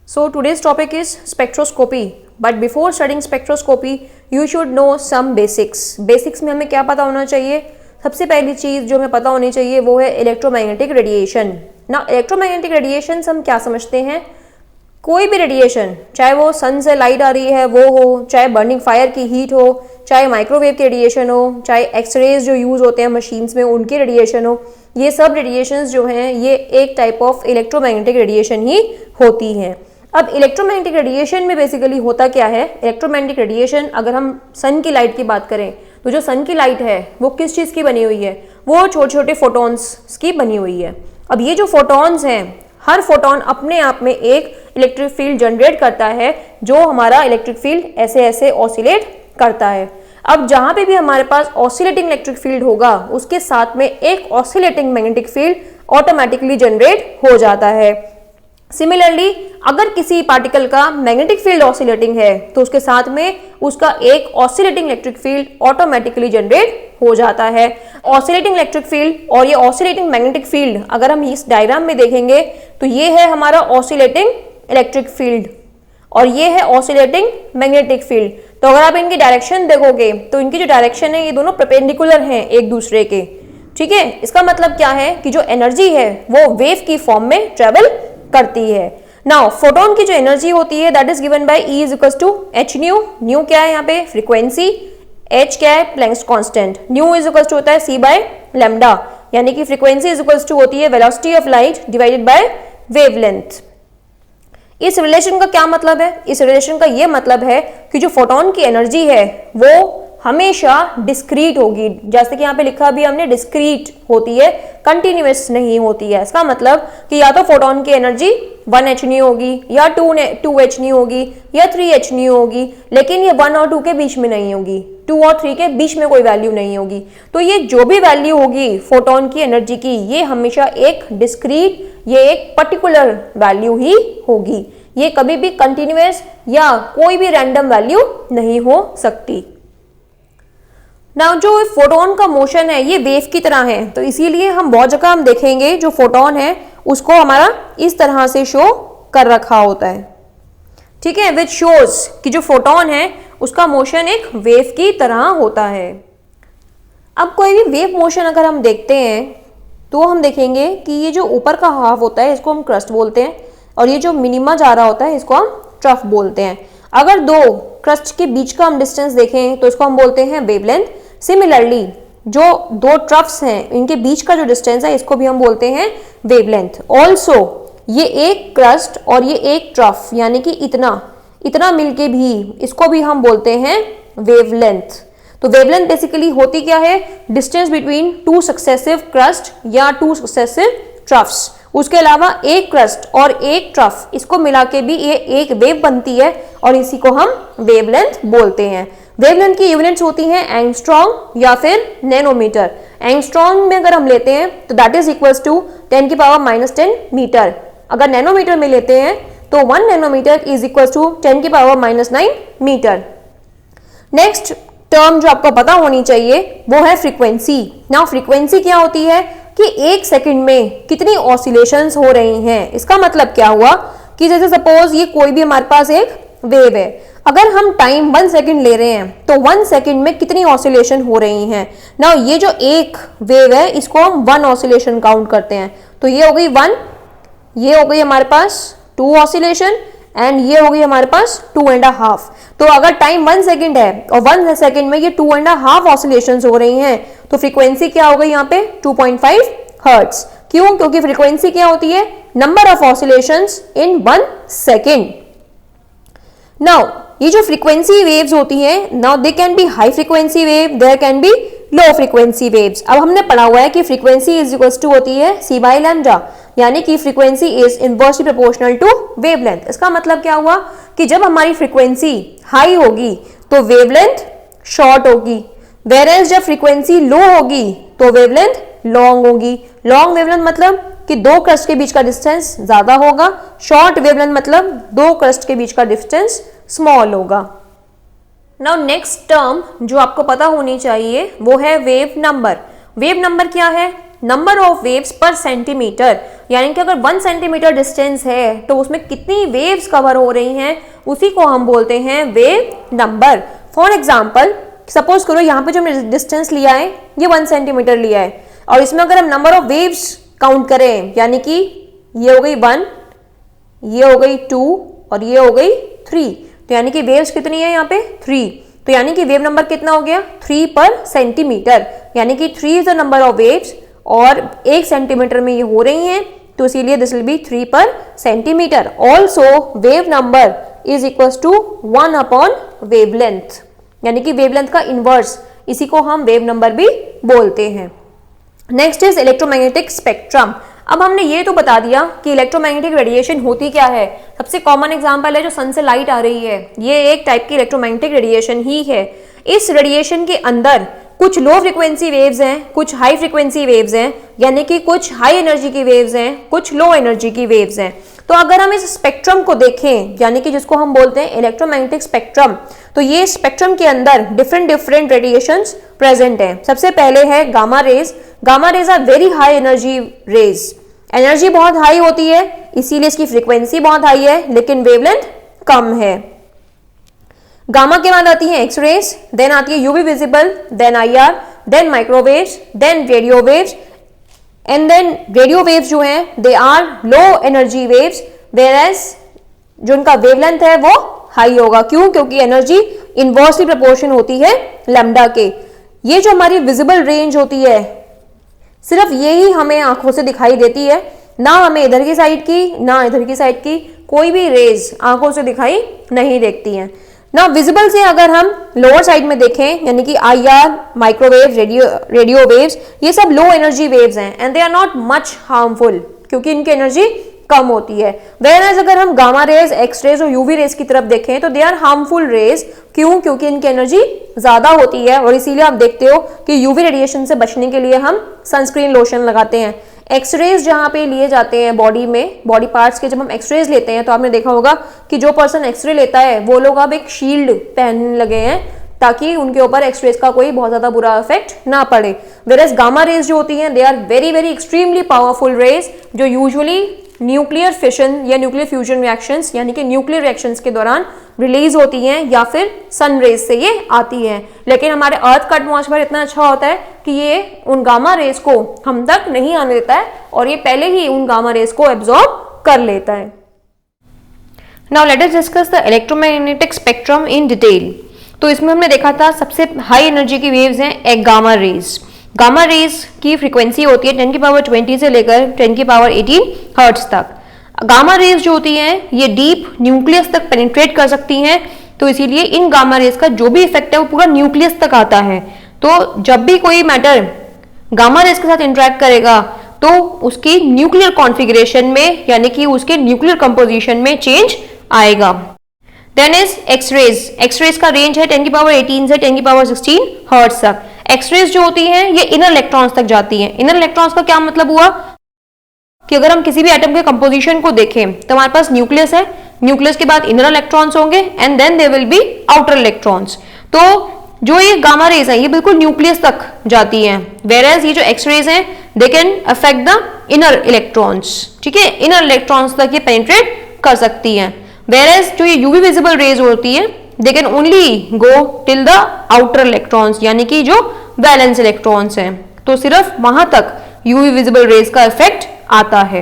So today's topic is spectroscopy. But before studying spectroscopy, you should know some basics. Basics में हमें क्या पता होना चाहिए? सबसे पहली चीज़ जो हमें पता होनी चाहिए वो है इलेक्ट्रोमैग्नेटिक रेडिएशन। ना इलेक्ट्रोमैग्नेटिक रेडिएशन हम क्या समझते हैं? कोई भी रेडिएशन, चाहे वो सन से लाइट आ रही है वो हो, चाहे बर्निंग फायर की हीट हो, चाहे माइक्रोवेव के रेडिएशन हो, चाहे एक्सरेज जो यूज़ होते हैं मशीन्स में उनके रेडिएशन हो, ये सब रेडिएशंस जो हैं ये एक टाइप ऑफ इलेक्ट्रोमैग्नेटिक रेडिएशन ही होती हैं। अब इलेक्ट्रोमैग्नेटिक रेडिएशन में बेसिकली होता क्या है? इलेक्ट्रोमैग्नेटिक रेडिएशन अगर हम सन की लाइट की बात करें तो जो सन की लाइट है वो किस चीज़ की बनी हुई है? वो छोटे छोटे फोटॉन्स की बनी हुई है। अब ये जो फोटॉन्स हैं, हर फोटॉन अपने आप में एक इलेक्ट्रिक फील्ड जनरेट करता है जो हमारा इलेक्ट्रिक फील्ड ऐसे ऐसे ऑसिलेट करता है। अब जहाँ पे भी हमारे पास ऑसिलेटिंग इलेक्ट्रिक फील्ड होगा उसके साथ में एक oscillating magnetic field automatically generate हो जाता है। सिमिलरली अगर किसी पार्टिकल का मैग्नेटिक फील्ड ऑसिलेटिंग है तो उसके साथ में उसका एक oscillating electric field automatically generate हो जाता है। ऑसिलेटिंग इलेक्ट्रिक फील्ड और ये ऑसिलेटिंग मैग्नेटिक फील्ड अगर हम इस डायग्राम में देखेंगे तो ये है हमारा ऑसिलेटिंग इलेक्ट्रिक फील्ड और ये है ऑसिलेटिंग मैग्नेटिक फील्ड। तो अगर आप इनकी डायरेक्शन देखोगे तो इनकी जो डायरेक्शन है ये दोनों परपेंडिकुलर हैं एक दूसरे के। ठीक है, इसका मतलब क्या है कि जो एनर्जी है वो वेव की फॉर्म में ट्रेवल करती है। नाउ फोटोन की जो एनर्जी होती है that is given by E is equals to H nu. Nu क्या है यहाँ पे? फ्रीक्वेंसी। एच क्या है? Planck's constant. Nu is equals to होता है C बाय लैम्डा, यानी कि फ्रीक्वेंसी इज इक्वल्स टू होती है velocity of light divided by wavelength. इस रिलेशन का क्या मतलब है? इस रिलेशन का ये मतलब है कि जो फोटोन की एनर्जी है वो हमेशा डिस्क्रीट होगी। जैसे कि यहाँ पे लिखा भी हमने, डिस्क्रीट होती है, कंटिन्यूअस नहीं होती है। इसका मतलब कि या तो फोटोन की एनर्जी 1h न्यू होगी या 2h न्यू होगी या 3h न्यू होगी, लेकिन ये 1 और 2 के बीच में नहीं होगी, 2 और 3 के बीच में कोई वैल्यू नहीं होगी। तो ये जो भी वैल्यू होगी फोटोन की एनर्जी की ये हमेशा एक डिस्क्रीट, ये एक पर्टिकुलर वैल्यू ही होगी। ये कभी भी कंटिन्यूअस या कोई भी रैंडम वैल्यू नहीं हो सकती। नाउ जो फोटोन का मोशन है ये वेव की तरह है, तो इसीलिए हम बहुत जगह हम देखेंगे जो फोटोन है उसको हमारा इस तरह से शो कर रखा होता है। ठीक है, विच शोज कि जो फोटोन है उसका मोशन एक वेव की तरह होता है। अब कोई भी वेव मोशन अगर हम देखते हैं तो हम देखेंगे कि ये जो ऊपर का हाफ होता है इसको हम क्रस्ट बोलते हैं और ये जो मिनिमा जा रहा होता है इसको हम ट्रफ बोलते हैं। अगर दो क्रस्ट के बीच का हम डिस्टेंस देखें तो इसको हम बोलते हैं वेवलेंथ। सिमिलरली जो दो ट्रफ्स हैं इनके बीच का जो डिस्टेंस है इसको भी हम बोलते हैं वेवलेंथ। ऑल्सो ये एक क्रस्ट और ये एक ट्रफ यानी कि इतना मिलके भी इसको भी हम बोलते हैं वेवलेंथ। तो वेवलेंथ बेसिकली होती क्या है? Distance between two successive crust या टू सक्सेसिव ट्रफ्स। उसके अलावा एक क्रस्ट और एक ट्रफ इसको मिला के भी ये एक वेव बनती है और इसी को हम वेवलेंथ बोलते हैं। वेवलेंथ की यूनिट्स होती हैं एंगस्ट्रॉम या फिर नैनोमीटर। एंगस्ट्रॉम में अगर हम लेते हैं तो that is equals to 10⁻⁻10 metre. अगर नैनोमीटर में लेते हैं तो 1 nanometre is equals to 10⁻⁹ metre. Next term जो आपको पता होनी चाहिए वो है फ्रीक्वेंसी। नाउ फ्रीक्वेंसी क्या होती है कि एक सेकंड में कितनी ऑसिलेशंस हो रही हैं। इसका मतलब क्या हुआ कि जैसे सपोज ये कोई भी हमारे पास एक वेव है, अगर हम टाइम 1 सेकंड ले रहे हैं तो 1 सेकंड में कितनी ऑसिलेशन हो रही हैं। नाउ ये जो एक वेव है इसको हम 1 ऑसिलेशन काउंट करते हैं, तो ये हो गई 1, ये हो गई हमारे पास 2 ऑसिलेशन एंड ये हो गई हमारे पास 2.5। तो अगर टाइम 1 सेकंड है और 1 सेकंड में ये 2.5 ऑसिलेशंस हो रही हैं तो फ्रीक्वेंसी क्या हो गई यहाँ पे? 2.5 हर्ट्ज। क्यों? क्योंकि फ्रीक्वेंसी क्या होती है? Number of oscillations in 1 second. Now ये जो फ्रीक्वेंसी वेव्स होती हैं, now they can be high frequency wave, there can be low frequency waves. अब हमने पढ़ा हुआ है कि फ्रीक्वेंसी इज इक्वल्स टू होती है C बाय लैम्डा, यानी कि frequency is inversely proportional to wavelength. इसका मतलब क्या हुआ कि जब हमारी फ्रीक्वेंसी हाई होगी तो वेवलेंथ शॉर्ट होगी, वेयरएज जब फ्रीक्वेंसी लो होगी तो वेवलेंथ लॉन्ग होगी। लॉन्ग वेवलेंथ मतलब कि दो क्रस्ट के बीच का डिस्टेंस ज्यादा होगा, शॉर्ट वेवलेंथ मतलब दो क्रस्ट के बीच का डिस्टेंस स्मॉल होगा। नाउ नेक्स्ट टर्म जो आपको पता होनी चाहिए वो है वेव नंबर। वेव नंबर क्या है? नंबर ऑफ वेव्स पर सेंटीमीटर, यानी कि अगर 1 सेंटीमीटर डिस्टेंस है तो उसमें कितनी वेव्स कवर हो रही हैं, उसी को हम बोलते हैं wave number. For example suppose करो यहाँ पे जो हमने डिस्टेंस लिया है ये 1 सेंटीमीटर लिया है, और इसमें अगर हम नंबर ऑफ वेव्स काउंट करें, यानी कि ये हो गई 1, ये हो गई 2 और ये हो गई 3, तो यानी कि वेव्स कितनी है यहाँ पे 3, तो यानी कि वेव नंबर कितना हो गया 3 पर सेंटीमीटर, यानी कि 3 is the number of waves और 1 सेंटीमीटर में ये हो रही हैं, तो इसीलिए this will be 3 per centimetre. Also wave number is equals to 1 upon wavelength, यानी कि वेवलेंथ का इनवर्स, इसी को हम वेव नंबर भी बोलते हैं। Next is electromagnetic spectrum. अब हमने ये तो बता दिया कि इलेक्ट्रोमैग्नेटिक रेडिएशन होती क्या है। सबसे कॉमन एग्जांपल है जो सन से लाइट आ रही है, ये एक टाइप की इलेक्ट्रोमैग्नेटिक रेडिएशन ही है। इस रेडिएशन के अंदर कुछ लो फ्रीक्वेंसी वेव्स हैं, कुछ हाई फ्रीक्वेंसी वेव्स हैं, यानी कि कुछ हाई एनर्जी की वेव्स हैं, कुछ लो एनर्जी की वेव्स हैं। तो अगर हम इस स्पेक्ट्रम को देखें, यानी कि जिसको हम बोलते हैं इलेक्ट्रोमैग्नेटिक स्पेक्ट्रम, तो ये स्पेक्ट्रम के अंदर डिफरेंट रेडिएशंस प्रेजेंट हैं। सबसे पहले है gamma rays. Gamma rays are very high energy rays, energy बहुत हाई होती है, इसीलिए इसकी फ्रीक्वेंसी बहुत हाई है, लेकिन वेवलेंथ कम है। गामा के बाद आती है एक्स रेज, देन आती है UV visible, then IR, then microwaves, then radio waves, and then radio waves जो हैं they are low energy waves, whereas जो उनका वेवलेंथ है वो हाई होगा। क्यों? क्योंकि एनर्जी इनवर्सली प्रोपोर्शन होती है लैम्डा के। ये जो हमारी विजिबल रेंज होती है सिर्फ यही हमें आंखों से दिखाई देती है, ना हमें इधर की साइड की ना इधर की साइड की कोई भी रेज आंखों से दिखाई नहीं देती हैं। ना विजिबल से अगर हम लोअर साइड में देखें, यानी कि आईआर, माइक्रोवेव, रेडियो वेव्स, ये सब लो एनर्जी वेव्स हैं and they are not much harmful, क्योंकि इनकी एनर्जी कम होती है। वेयरएज अगर हम गामा रेज, एक्स रेज और यूवी रेज की तरफ देखें तो दे आर हार्मफुल रेज। क्यों? क्योंकि इनकी एनर्जी ज्यादा होती है, और इसीलिए आप देखते हो कि यूवी रेडिएशन से बचने के लिए हम सनस्क्रीन लोशन लगाते हैं। एक्सरेज जहाँ पे लिए जाते हैं बॉडी में, बॉडी पार्ट्स के जब हम एक्सरेज लेते हैं, तो आपने देखा होगा कि जो पर्सन एक्सरे लेता है वो लोग अब एक शील्ड पहनने लगे हैं ताकि उनके ऊपर एक्सरेज का कोई बहुत ज्यादा बुरा इफेक्ट ना पड़े। वेयरएज गामा रेज जो होती हैं they are very extremely powerful rays, जो यूजुअली न्यूक्लियर फिशन या न्यूक्लियर फ्यूजन रिएक्शंस, यानी कि न्यूक्लियर रिएक्शंस के दौरान रिलीज होती हैं, या फिर सन रेज से ये आती हैं। लेकिन हमारे अर्थ का एटमॉस्फेयर इतना अच्छा होता है कि ये उन गामा रेज को हम तक नहीं आने देता है, और ये पहले ही उन गामा रेज को एब्जॉर्ब कर लेता है। Now let us discuss the electromagnetic spectrum in detail. तो इसमें हमने देखा था सबसे हाई एनर्जी की वेव्स हैं गामा रेज। गामा रेज की फ्रीक्वेंसी होती है 10 की पावर 20 से लेकर 10 की पावर 18 हर्ट्ज तक। गामा रेज जो होती हैं ये डीप न्यूक्लियस तक पेनिट्रेट कर सकती हैं, तो इसीलिए इन गामा रेज का जो भी इफेक्ट है वो पूरा न्यूक्लियस तक आता है। तो जब भी कोई मैटर गामा रेज के साथ इंटरेक्ट करेगा तो उसकी न्यूक्लियर कॉन्फ़िगरेशन में, यानी कि उसके न्यूक्लियर कंपोजिशन में चेंज आएगा। Then is X rays. एक्सरेज का रेंज है 10 की पावर 18 से 10 की पावर 16 हर्ट्ज तक। एक्सरेज जो होती हैं ये इनर इलेक्ट्रॉन्स तक जाती हैं। इनर इलेक्ट्रॉन्स का क्या मतलब हुआ कि अगर हम किसी भी एटम के कंपोजिशन को देखें तो हमारे पास न्यूक्लियस है, न्यूक्लियस के बाद इनर इलेक्ट्रॉन्स होंगे and then they will be outer electrons. तो जो ये गामा रेज है ये बिल्कुल न्यूक्लियस तक जाती हैं, वेयरएज ये जो एक्स रेज हैं they can affect the inner electrons. ठीक है, इनर इलेक्ट्रॉन्स तक ये पेनिट्रेट कर सकती हैं। वेयरएज जो ये यूवी विजिबल रेज होती है they can only go till the outer electrons, यानी कि जो वैलेंस इलेक्ट्रॉन्स हैं, तो सिर्फ वहां तक यूवी विजिबल रेज का इफेक्ट आता है।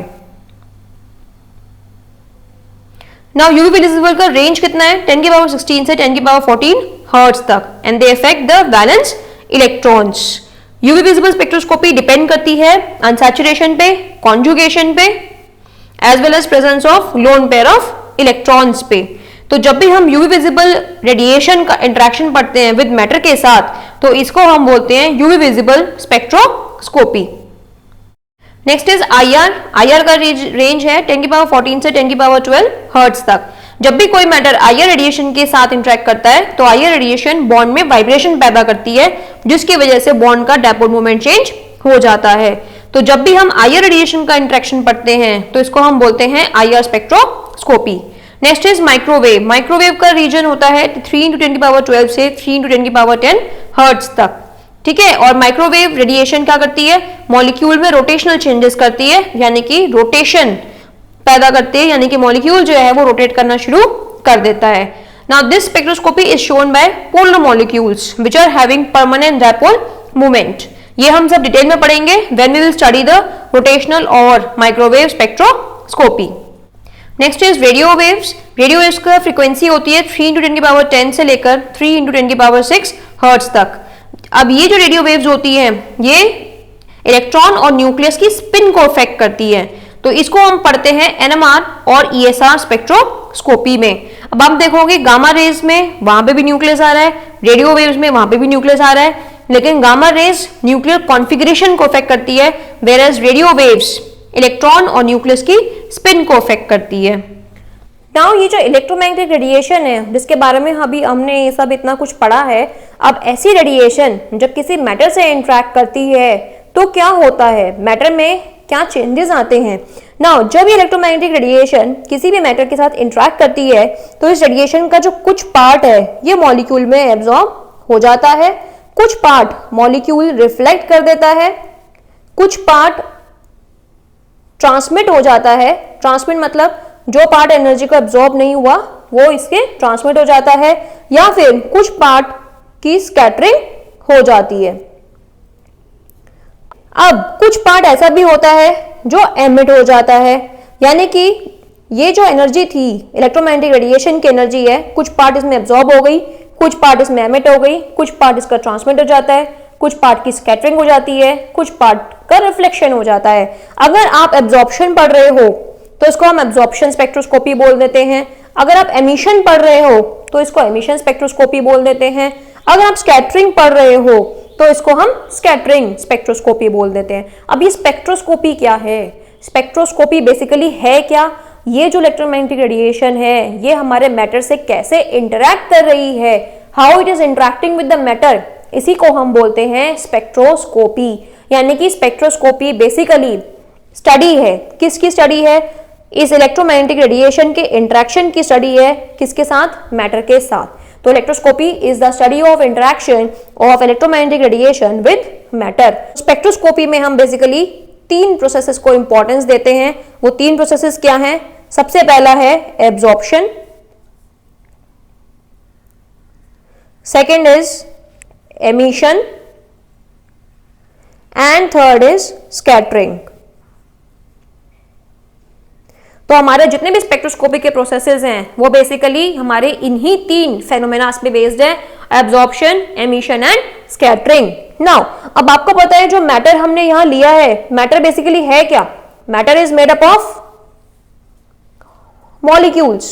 नाउ यूवी विजिबल का रेंज कितना है 10 की पावर 16 से 10 की पावर 14 हर्ट्ज तक, and they affect the valence electrons. UV visible spectroscopy depend करती है अनसैचुरेशन पे, कॉन्जुगेशन पे, as well as presence of lone pair of electrons पे। तो जब भी हम यूवी विजिबल रेडिएशन का इंटरेक्शन पढ़ते हैं विद मैटर के साथ, तो इसको हम बोलते हैं UV visible spectroscopy. Next is IR. IR का रेंज है 10 की पावर 14 से 10 की पावर 12 हर्ट्ज तक। जब भी कोई मैटर आईआर रेडिएशन के साथ इंटरेक्ट करता है तो आईआर रेडिएशन बॉन्ड में वाइब्रेशन पैदा करती है, जिसकी वजह से बॉन्ड का डायपोल मोमेंट चेंज हो जाता है। तो जब भी हम आईआर रेडिएशन का इंटरेक्शन पढ़ते हैं तो इसको हम बोलते हैं IR spectroscopy. Next is microwave. Microwave का रीजन होता है 3 × 10 की पावर 12 से 3 × 10 की पावर 10 हर्ट्ज तक। ठीक है। और माइक्रोवेव रेडिएशन क्या करती है, मॉलिक्यूल में रोटेशनल चेंजेस करती है, यानी कि रोटेशन पैदा करती है, यानी कि मॉलिक्यूल जो है वो रोटेट करना शुरू कर देता है। Now this spectroscopy is shown by polar molecules which are having permanent dipole movement. ये हम सब डिटेल में पढ़ेंगे when we will study the rotational और microwave spectroscopy. Next is radio waves. Radio waves का फ्रीक्वेंसी होती है 3 × 10⁻10 से लेकर 3 × 10⁻6 हर्ट्ज तक। अब ये जो रेडियो वेव्स होती हैं ये इलेक्ट्रॉन और न्यूक्लियस की स्पिन को इफेक्ट करती है, तो इसको हम पढ़ते हैं एनएमआर और ईएसआर स्पेक्ट्रोस्कोपी में। अब आप देखोगे गामा रेज में वहां पे भी न्यूक्लियस आ रहा है, रेडियो वेव्स में वहां पे भी न्यूक्लियस आ रहा है, लेकिन गामा रेज न्यूक्लियर कॉन्फ़िगरेशन को इफेक्ट करती है, वेयरएज रेडियो वेव्स इलेक्ट्रॉन और न्यूक्लियस की स्पिन को इफेक्ट करती है। नाउ ये जो इलेक्ट्रोमैग्नेटिक रेडिएशन है जिसके बारे में अभी हमने ये सब इतना कुछ पढ़ा है, अब ऐसी रेडिएशन जब किसी मैटर से इंटरेक्ट करती है तो क्या होता है, मैटर में क्या चेंजेस आते हैं। नाउ जब ये इलेक्ट्रोमैग्नेटिक रेडिएशन किसी भी मैटर के साथ इंटरेक्ट करती है तो इस रेडिएशन का जो कुछ पार्ट है ये मॉलिक्यूल में एब्जॉर्ब हो जाता है, कुछ पार्ट मॉलिक्यूल रिफ्लेक्ट कर देता है, कुछ पार्ट ट्रांसमिट हो जाता है। ट्रांसमिट मतलब जो पार्ट एनर्जी को एब्जॉर्ब नहीं हुआ वो इसके ट्रांसमिट हो जाता है, या फिर कुछ पार्ट की स्कैटरिंग हो जाती है। अब कुछ पार्ट ऐसा भी होता है जो एमिट हो जाता है, यानी कि ये जो एनर्जी थी इलेक्ट्रोमैग्नेटिक रेडिएशन की एनर्जी है, कुछ पार्ट इसमें एब्जॉर्ब हो गई, कुछ पार्ट इसमें एमिट हो गई, कुछ पार्ट इसका ट्रांसमिट हो जाता है, कुछ पार्ट की स्कैटरिंग हो जाती है, कुछ पार्ट का रिफ्लेक्शन हो जाता है। अगर आप एब्जॉर्प्शन पढ़ रहे हो तो इसको हम एब्जॉर्प्शन स्पेक्ट्रोस्कोपी बोल देते हैं, अगर आप एमिशन पढ़ रहे हो तो इसको एमिशन स्पेक्ट्रोस्कोपी बोल देते हैं, अगर आप स्कैटरिंग पढ़ रहे हो तो इसको हम स्कैटरिंग स्पेक्ट्रोस्कोपी बोल देते हैं। अब ये स्पेक्ट्रोस्कोपी क्या है, स्पेक्ट्रोस्कोपी बेसिकली है क्या, ये जो इलेक्ट्रोमैग्नेटिक रेडिएशन है ये हमारे मैटर से कैसे इंटरैक्ट कर रही है, how it is interacting with the matter, इसी को हम बोलते हैं स्पेक्ट्रोस्कोपी। यानी कि स्पेक्ट्रोस्कोपी बेसिकली स्टडी है, किसकी स्टडी है, इस इलेक्ट्रोमैग्नेटिक रेडिएशन के इंटरेक्शन की स्टडी है, किसके साथ, मैटर के साथ। तो इलेक्ट्रोस्कोपी is the study of interaction of electromagnetic radiation with matter. Spectroscopy में हम बेसिकली 3 प्रोसेसेस को इंपॉर्टेंस देते हैं। वो 3 प्रोसेसेस क्या हैं, सबसे पहला है absorption, second is emission and third is scattering. तो हमारे जितने भी स्पेक्ट्रोस्कोपी के प्रोसेसेस हैं वो बेसिकली हमारे इन्हीं 3 फेनोमेना पे बेस्ड है, absorption, emission and scattering. Now अब आपको पता है जो मैटर हमने यहां लिया है, मैटर बेसिकली है क्या, matter is made up of molecules.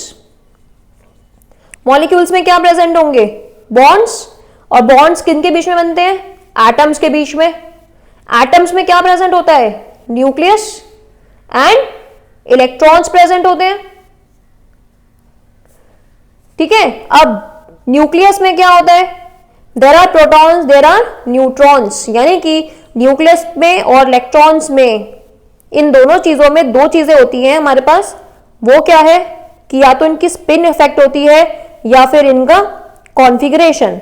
Molecules में क्या प्रेजेंट होंगे, बॉन्ड्स, और बॉन्ड्स किनके बीच में बनते हैं, एटम्स के बीच में। एटम्स में क्या प्रेजेंट होता है, न्यूक्लियस एंड इलेक्ट्रॉन्स प्रेजेंट होते हैं, ठीक है। अब न्यूक्लियस में क्या होता है, there are protons, there are neutrons, यानी कि न्यूक्लियस में और इलेक्ट्रॉन्स में, इन दोनों चीजों में 2 चीजें होती हैं हमारे पास। वो क्या है कि या तो इनकी स्पिन इफेक्ट होती है या फिर इनका कॉन्फ़िगरेशन।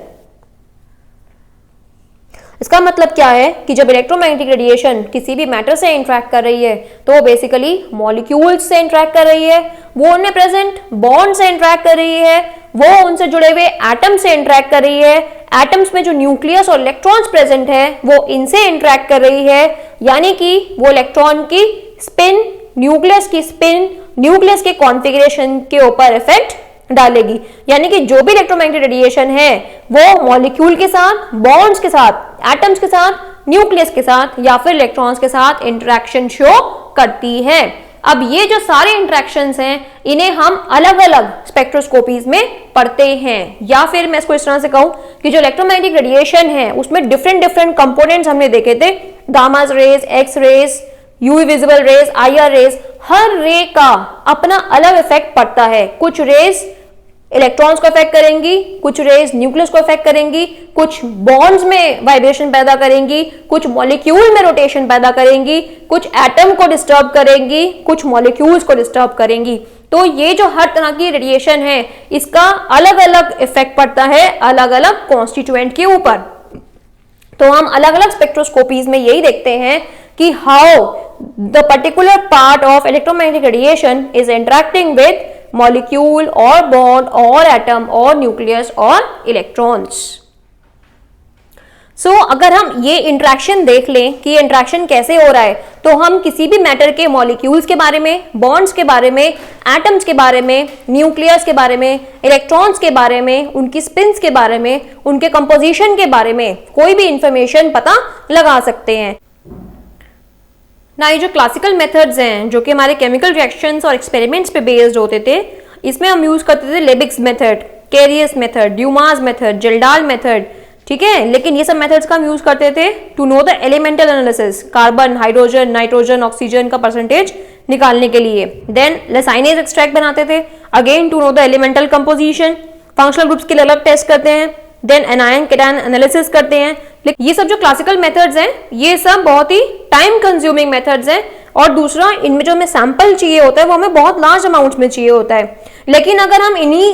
इसका मतलब क्या है कि जब इलेक्ट्रोमैग्नेटिक रेडिएशन किसी भी मैटर से इंटरेक्ट कर रही है तो वो बेसिकली मॉलिक्यूल्स से इंटरेक्ट कर रही है, वो उनमें प्रेजेंट बॉन्ड से इंटरेक्ट कर रही है, वो उनसे जुड़े हुए एटम से इंटरेक्ट कर रही है, एटम्स में जो न्यूक्लियस और इलेक्ट्रॉन्स प्रेजेंट है वो इनसे इंटरेक्ट कर रही है, यानी कि वो इलेक्ट्रॉन की स्पिन, न्यूक्लियस की स्पिन, न्यूक्लियस के कॉन्फ़िगरेशन के ऊपर इफेक्ट डालेगी। यानी कि जो भी इलेक्ट्रोमैग्नेटिक रेडिएशन है वो मॉलिक्यूल के साथ, बॉन्ड्स के साथ, एटम्स के साथ, न्यूक्लियस के साथ या फिर इलेक्ट्रॉन्स के साथ इंटरेक्शन शो करती है। अब ये जो सारे इंटरेक्शंस हैं इन्हें हम अलग अलग स्पेक्ट्रोस्कोपीज में पढ़ते हैं, या फिर मैं इसको इस तरह से कहूं कि जो इलेक्ट्रोमैग्नेटिक रेडिएशन है उसमें डिफरेंट कंपोनेंट्स हमने देखे थे, gamma rays, X rays, UV visible rays, IR rays, हर रे का अपना अलग इफेक्ट पड़ता है। कुछ रेज इलेक्ट्रॉन्स को इफेक्ट करेंगी, कुछ रेज न्यूक्लियस को इफेक्ट करेंगी, कुछ बॉन्ड्स में वाइब्रेशन पैदा करेंगी, कुछ मॉलिक्यूल में रोटेशन पैदा करेंगी, कुछ एटम को डिस्टर्ब करेंगी, कुछ मॉलिक्यूल्स को डिस्टर्ब करेंगी। तो ये जो हर तरह की रेडिएशन है इसका अलग अलग इफेक्ट पड़ता है अलग अलग कॉन्स्टिट्यूएंट के ऊपर, तो हम अलग अलग स्पेक्ट्रोस्कोपीज में यही देखते हैं कि how the particular part of electromagnetic radiation is interacting with molecule और बॉन्ड और एटम और न्यूक्लियस और इलेक्ट्रॉन्स। सो अगर हम ये इंट्रैक्शन देख लें कि ये इंट्रैक्शन कैसे हो रहा है, तो हम किसी भी मैटर के मॉलिक्यूल्स के बारे में, बॉन्ड्स के बारे में, एटम्स के बारे में, न्यूक्लियस के बारे में, इलेक्ट्रॉन्स के बारे में, उनकी स्पिन्स के बारे में, उनके कंपोजिशन के बारे में कोई भी इंफॉर्मेशन पता लगा सकते हैं ना। ये जो क्लासिकल मेथड्स हैं जो कि हमारे केमिकल रिएक्शंस और एक्सपेरिमेंट्स पे बेस्ड होते थे, इसमें हम यूज करते थे लेबिग्स method, कैरियस method, Dumas method, जेल्डाल method, ठीक है। लेकिन ये सब मेथड्स का हम यूज करते थे to know the elemental analysis, carbon, hydrogen, nitrogen, oxygen का परसेंटेज निकालने के लिए। देन लेसाइनेज एक्सट्रैक्ट बनाते थे, again to know the elemental composition. Functional groups के लिए अलग टेस्ट करते हैं, देन एनायन कैटायन एनालिसिस करते हैं। लेकिन ये सब जो क्लासिकल मेथड्स हैं, ये सब बहुत ही टाइम कंज्यूमिंग मेथड्स हैं, और दूसरा इनमें जो हमें सैंपल चाहिए होता है वो हमें बहुत लार्ज अमाउंट्स में चाहिए होता है। लेकिन अगर हम इन्हीं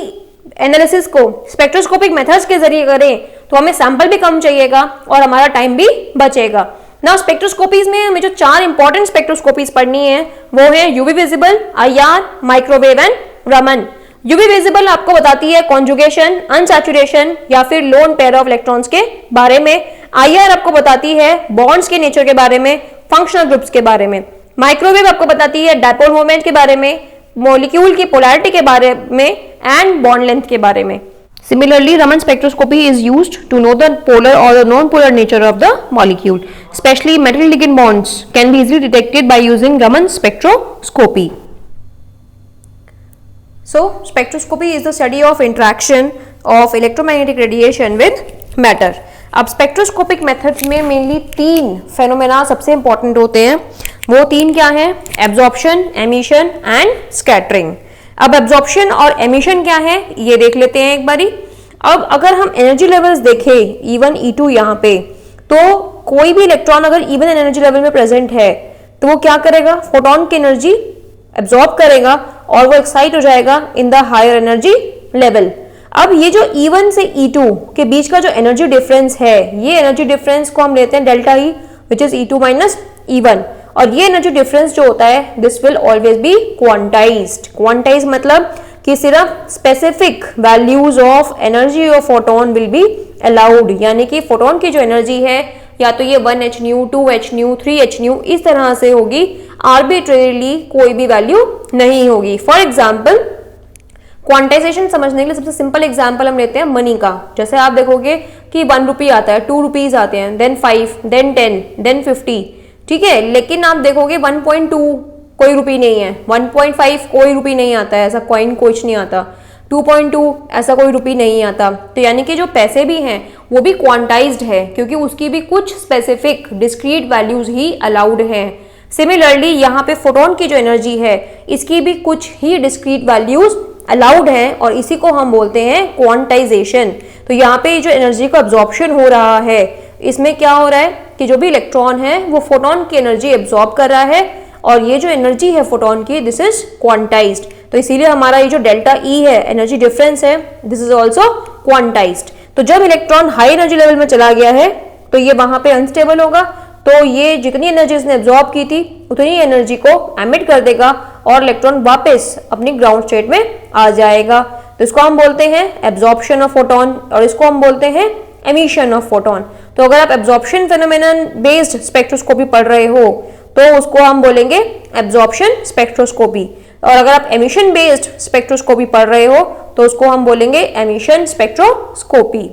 एनालिसिस को स्पेक्ट्रोस्कोपिक मेथड्स के जरिए करें तो हमें सैंपल भी कम चाहिएगा और हमारा टाइम भी बचेगा ना। स्पेक्ट्रोस्कोपीज में हमें जो 4 इंपॉर्टेंट स्पेक्ट्रोस्कोपीज पढ़नी है वो है UV visible, IR, microwave and Raman. UV visible आपको बताती है कॉन्जुगेशन, अनसैचुरेशन या फिर लोन पेयर ऑफ इलेक्ट्रॉन्स के बारे में। IR आपको बताती है बॉन्ड्स के नेचर के बारे में, फंक्शनल ग्रुप्स के बारे में। माइक्रोवेव आपको बताती है डायपोल मोमेंट के बारे में, मॉलिक्यूल की पोलैरिटी के बारे में एंड बॉन्ड लेंथ के बारे में। Similarly, Raman spectroscopy is used to know the polar or the non-polar nature of the molecule. Especially metal-ligand bonds can be easily detected by using Raman spectroscopy. So, spectroscopy is the study of interaction of electromagnetic radiation with matter. अब spectroscopic methods में mainly 3 phenomena सबसे important होते हैं। वो 3 क्या हैं? Absorption, emission and scattering. अब absorption और एमिशन क्या है ये देख लेते हैं एक बारी। अब अगर हम एनर्जी लेवल्स देखें E1 E2 यहाँ पे, तो कोई भी इलेक्ट्रॉन अगर इवन एनर्जी लेवल में प्रेजेंट है तो वो क्या करेगा? फोटोन की एनर्जी एब्जॉर्ब करेगा और वो एक्साइट हो जाएगा in the higher energy level. अब ये जो E1 से E2 के बीच का जो एनर्जी डिफरेंस है, ये एनर्जी डिफरेंस को हम लेते हैं delta E, which is E2 minus E1। और ये एनर्जी डिफरेंस जो होता है this will always be quantized. Quantize मतलब कि सिर्फ specific values of energy of photon will be allowed, यानी कि फोटोन की जो एनर्जी है या तो ये 1h new, 2h new, 3h new इस तरह से होगी, आर्बिट्रेरीली कोई भी वैल्यू नहीं होगी। फॉर एग्जाम्पल क्वांटाइजेशन समझने के लिए सबसे सिंपल एग्जांपल हम लेते हैं मनी का। जैसे आप देखोगे कि 1 रुपी आता है, 2 रुपीज आते हैं, देन 5, देन 10, देन 50, ठीक है। लेकिन आप देखोगे 1.2 कोई रुपी नहीं है, 1.5 कोई रुपी नहीं आता है, ऐसा कॉइन कुछ नहीं आता, 2.2 ऐसा कोई रुपी नहीं आता। तो यानी कि जो पैसे भी हैं वो भी क्वांटाइज्ड है, क्योंकि उसकी भी कुछ स्पेसिफिक डिस्क्रीट वैल्यूज ही अलाउड हैं। सिमिलरली यहाँ पे फोटोन की जो एनर्जी है इसकी भी कुछ ही डिस्क्रीट वैल्यूज अलाउड है और इसी को हम बोलते हैं क्वांटाइजेशन। तो यहाँ पे जो एनर्जी का एब्जॉर्प्शन हो रहा है इसमें क्या हो रहा है कि जो भी इलेक्ट्रॉन है वो फोटोन की एनर्जी एब्जॉर्ब कर रहा है और ये जो एनर्जी है फोटोन की दिस इज क्वांटाइज्ड। तो इसीलिए हमारा ये जो डेल्टा E है एनर्जी डिफरेंस है दिस इज ऑल्सो क्वांटाइज्ड। तो जब इलेक्ट्रॉन हाई एनर्जी लेवल में चला गया है तो ये वहां पे अनस्टेबल होगा, तो ये जितनी एनर्जी इसने एब्जॉर्ब की थी उतनी एनर्जी को एमिट कर देगा और इलेक्ट्रॉन वापस अपनी ग्राउंड स्टेट में आ जाएगा। तो इसको हम बोलते हैं एब्जॉर्प्शन ऑफ फोटोन और इसको हम बोलते हैं एमिशन ऑफ फोटोन। तो अगर आप एब्जॉर्प्शन फेनोमेनन बेस्ड स्पेक्ट्रोस्कोपी पढ़ रहे हो तो उसको हम बोलेंगे एब्जॉर्प्शन स्पेक्ट्रोस्कोपी, और अगर आप एमिशन बेस्ड स्पेक्ट्रोस्कोपी पढ़ रहे हो तो उसको हम बोलेंगे एमिशन स्पेक्ट्रोस्कोपी।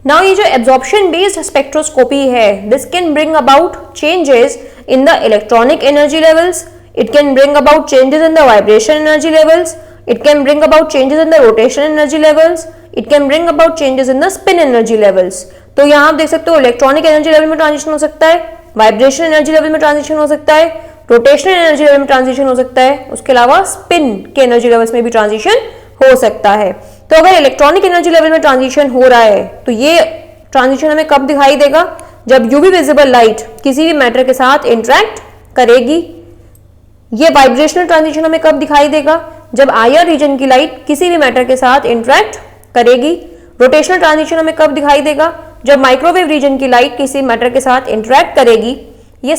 नाउ ये जो एब्जॉर्प्शन बेस्ड स्पेक्ट्रोस्कोपी है this can bring about changes in the electronic energy levels, it can bring about changes in the vibration energy levels, it can bring about changes in the rotation energy levels, it can bring about changes in the spin energy levels। तो यहाँ आप देख सकते हो electronic energy level में transition हो सकता है, वाइब्रेशन एनर्जी लेवल में ट्रांजिशन हो सकता है, रोटेशनल एनर्जी लेवल में ट्रांजिशन हो सकता है, उसके अलावा स्पिन के एनर्जी लेवल्स में भी ट्रांजिशन हो सकता है। तो अगर इलेक्ट्रॉनिक एनर्जी लेवल में ट्रांजिशन हो रहा है तो ये ट्रांजिशन हमें कब दिखाई देगा? जब यूवी विजिबल लाइट किसी भी मैटर के साथ इंटरेक्ट करेगी। ये वाइब्रेशनल ट्रांजिशन हमें कब दिखाई देगा? जब IR रीजन की लाइट किसी भी मैटर के साथ इंटरेक्ट करेगी। रोटेशनल ट्रांजिशन हमें कब दिखाई देगा? जब माइक्रोवेव रीजन की लाइट किसी मैटर के साथ इंटरेक्ट करेगी, ये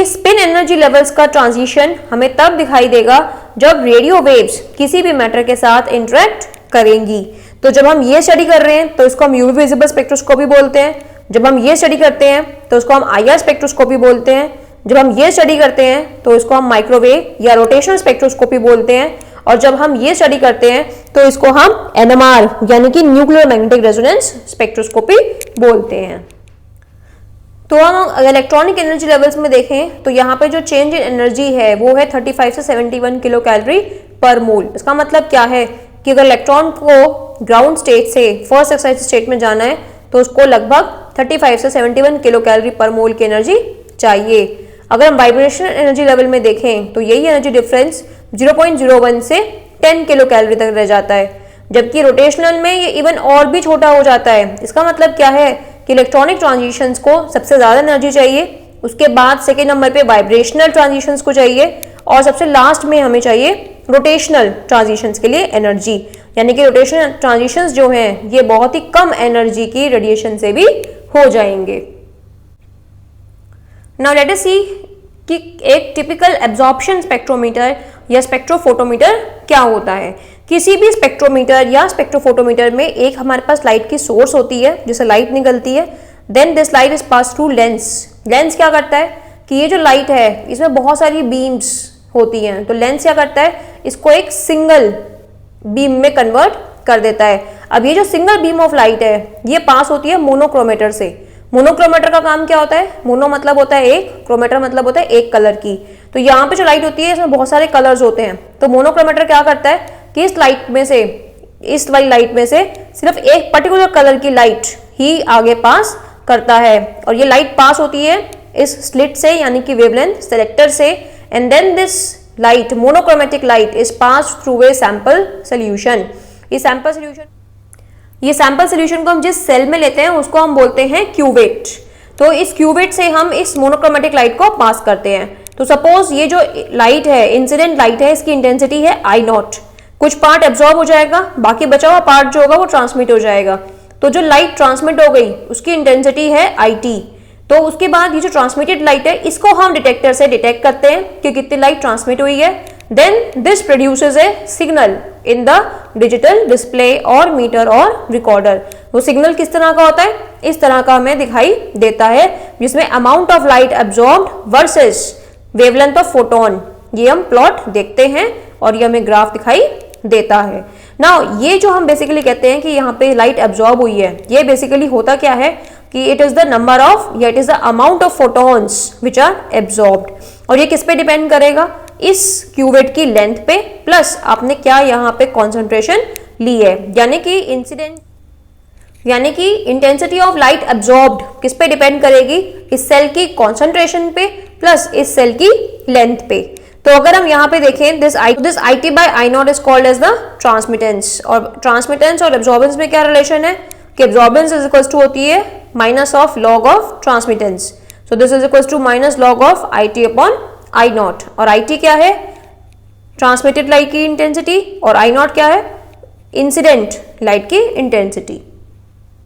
स्पिन एनर्जी लेवल्स का ट्रांजिशन हमें तब दिखाई देगा जब रेडियो वेव्स किसी भी मैटर के साथ इंटरेक्ट करेंगी। तो जब हम ये स्टडी कर रहे हैं तो इसको हम यूवी विजिबल स्पेक्ट्रोस्कोपी बोलते हैं, जब हम ये स्टडी करते हैं तो उसको हम आईआर स्पेक्ट्रोस्कोपी बोलते हैं, जब हम ये स्टडी करते हैं तो इसको हम माइक्रोवेव या रोटेशनल स्पेक्ट्रोस्कोपी बोलते हैं, और जब हम ये स्टडी करते हैं तो इसको हम एनएमआर यानी कि न्यूक्लियर मैग्नेटिक रेजोनेंस स्पेक्ट्रोस्कोपी बोलते हैं। तो हम इलेक्ट्रॉनिक एनर्जी लेवल्स में देखें तो यहाँ पे जो चेंज इन एनर्जी है वो है 35 से 71 किलो कैलोरी पर मोल। इसका मतलब क्या है कि अगर इलेक्ट्रॉन को ग्राउंड स्टेट से फर्स्ट एक्साइटेड स्टेट में जाना है तो उसको लगभग 35 से 71 किलो कैलोरी पर मोल की एनर्जी चाहिए। अगर हम वाइब्रेशनल एनर्जी लेवल में देखें तो यही एनर्जी डिफरेंस 0.01 से 10 किलो कैलोरी तक रह जाता है, जबकि रोटेशनल में ये इवन और भी छोटा हो जाता है। इसका मतलब क्या है कि इलेक्ट्रॉनिक ट्रांजिशंस को सबसे ज़्यादा एनर्जी चाहिए, उसके बाद सेकेंड नंबर पे वाइब्रेशनल ट्रांजिशंस को चाहिए, और सबसे लास्ट में हमें चाहिए रोटेशनल ट्रांजिशंस के लिए एनर्जी। यानी कि रोटेशनल ट्रांजिशंस जो हैं ये बहुत ही कम एनर्जी की रेडिएशन से भी हो जाएंगे। नाउ लेट अस सी कि एक टिपिकल एब्जॉर्प्शन स्पेक्ट्रोमीटर या स्पेक्ट्रोफोटोमीटर क्या होता है। किसी भी स्पेक्ट्रोमीटर या स्पेक्ट्रोफोटोमीटर में एक हमारे पास लाइट की सोर्स होती है जिससे लाइट निकलती है, then this light is pass through lens. Lens क्या करता है कि ये जो लाइट है इसमें बहुत सारी बीम्स होती हैं, तो लेंस क्या करता है इसको एक सिंगल बीम में कन्वर्ट कर देता है। अब ये जो सिंगल बीम ऑफ लाइट है ये पास होती है मोनोक्रोमेटर से। मोनोक्रोमेटर का काम क्या होता है, मोनो मतलब होता है एक, क्रोमेटर मतलब होता है एक कलर की। तो यहाँ पे जो लाइट होती है इसमें बहुत सारे कलर्स होते हैं, तो मोनोक्रोमेटर क्या करता है कि इस वाली लाइट में से सिर्फ एक पर्टिकुलर कलर की लाइट ही आगे पास करता है, और ये लाइट पास होती है इस स्लिट से यानी कि वेवलेंथ सेलेक्टर से, and then this light monochromatic light is pass through a sample solution. ये सैंपल सोल्यूशन को हम जिस सेल में लेते हैं उसको हम बोलते हैं क्यूवेट। तो इस क्यूवेट से हम इस मोनोक्रोमेटिक लाइट को पास करते हैं। तो सपोज ये जो लाइट है इंसिडेंट लाइट है, इसकी इंटेंसिटी है I0। कुछ पार्ट एब्जॉर्ब हो जाएगा, बाकी बचा हुआ पार्ट जो होगा वो ट्रांसमिट हो जाएगा। तो जो लाइट ट्रांसमिट हो गई उसकी इंटेंसिटी है IT। तो उसके बाद ये जो ट्रांसमिटेड लाइट है इसको हम डिटेक्टर से डिटेक्ट करते हैं कि कितनी लाइट ट्रांसमिट हुई है। Then this produces a signal in the digital display और मीटर और रिकॉर्डर। वो सिग्नल किस तरह का होता है, इस तरह का हमें दिखाई देता है, जिसमें amount of light absorbed versus wavelength of photon, ये हम प्लॉट देखते हैं और ये हमें ग्राफ दिखाई देता है। नाउ ये जो हम बेसिकली कहते हैं कि यहाँ पे लाइट एब्जॉर्ब हुई है, ये बेसिकली होता क्या है कि it is the number of या it is the amount of photons which are absorbed, और ये किस पे डिपेंड करेगा, इस क्यूवेट की लेंथ पे प्लस आपने क्या यहाँ पे कॉन्सेंट्रेशन ली है, यानी कि इंटेंसिटी ऑफ लाइट एब्जॉर्ब्ड किस पे डिपेंड करेगी, इस सेल की कॉन्सेंट्रेशन पे प्लस इस सेल की लेंथ पे। तो अगर हम यहाँ पे देखें this IT by I0 is called as the transmittance, और ट्रांसमिटेंस और एब्जॉर्बेंस में क्या रिलेशन है कि एब्जॉर्बेंस इज इक्वल टू होती है minus of log of transmittance. So this is equal to minus log of IT upon I0, और IT क्या है ट्रांसमिटेड लाइट की इंटेंसिटी और I0 क्या है इंसिडेंट लाइट की इंटेंसिटी।